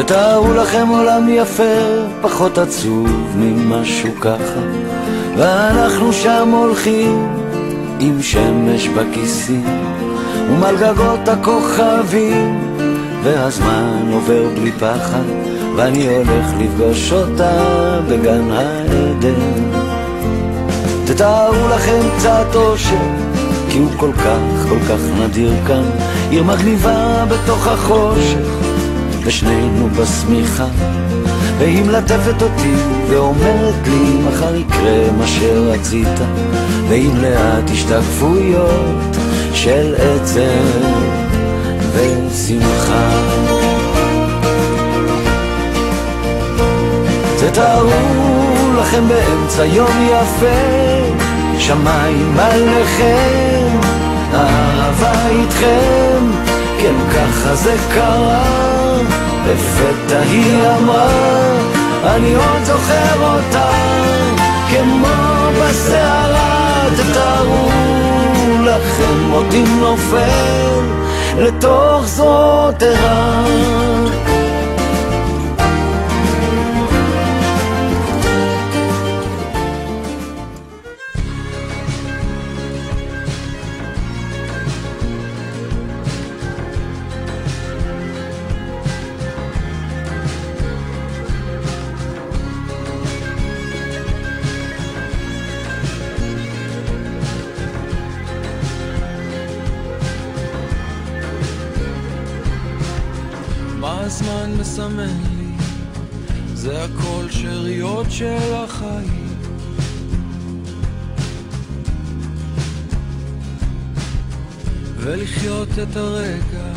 תתארו לכם עולם יפה, פחות עצוב ממשהו ככה, ואנחנו שם הולכים עם שמש בכיסים ומעל גגות הכוכבים, והזמן עובר בלי פחד, ואני הולך לפגוש אותה בגן העדן. תתארו לכם קצת אושר, כי הוא כל כך נדיר כאן, עיר מגניבה בתוך החושך, ושנינו בסמיכה, והיא מלטפת אותי ואומרת לי מחר יקרה מה שרצית, ועם לאט השתקפויות של עצב ושמחה. תתארו לכם באמצע יום יפה, שמיים עליכם, אהבה איתכם, כן ככה זה קרה. לפתע היא אמרה, אני עוד זוכר אותה כמו בסערה. תתארו לכם אותי נופל לתוך זרועותיה. הזמן מסמן לי, זה הכל שריות של החיים. ולחיות את הרגע,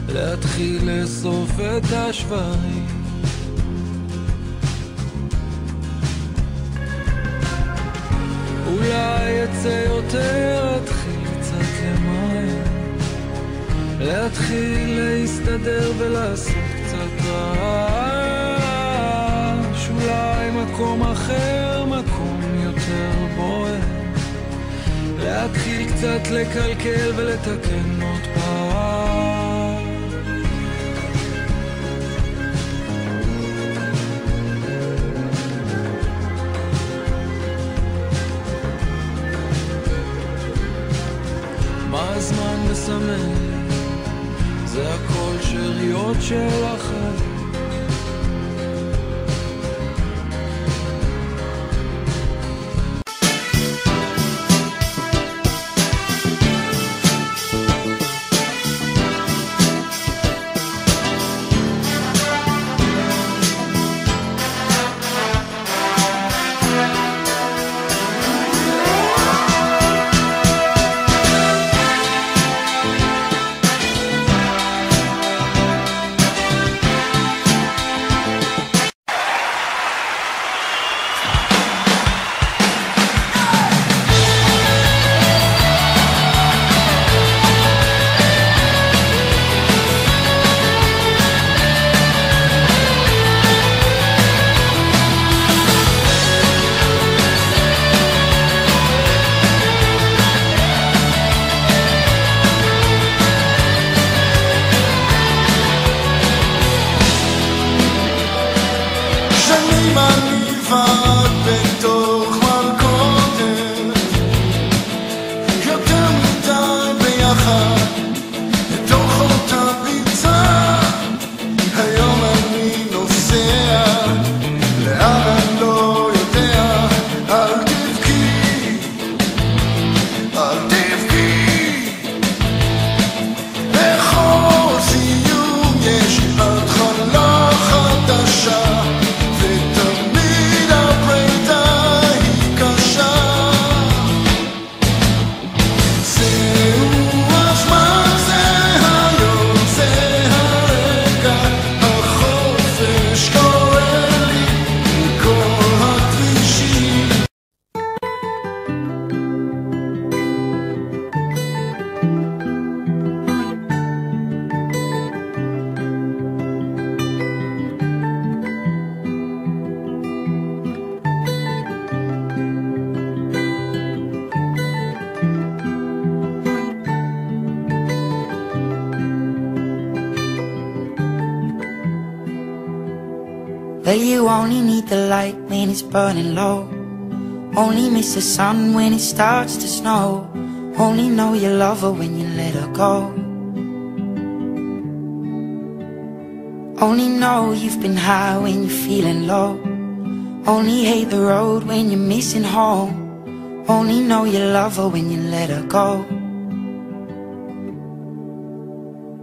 להתחיל לאסוף את השברים. אולי יצא יותר, להתחיל קצת למען, להתחיל להסתדר ולעשות קצת רעש. אולי מקום אחר, מקום יותר בוער, להתחיל קצת לקלקל ולתקן עוד פעם. מה הזמן מסמן? זה הכל שריות של החיים. Well, you only need the light when it's burning low. Only miss the sun when it starts to snow. Only know you love her when you let her go. Only know you've been high when you're feeling low. Only hate the road when you're missing home. Only know you love her when you let her go.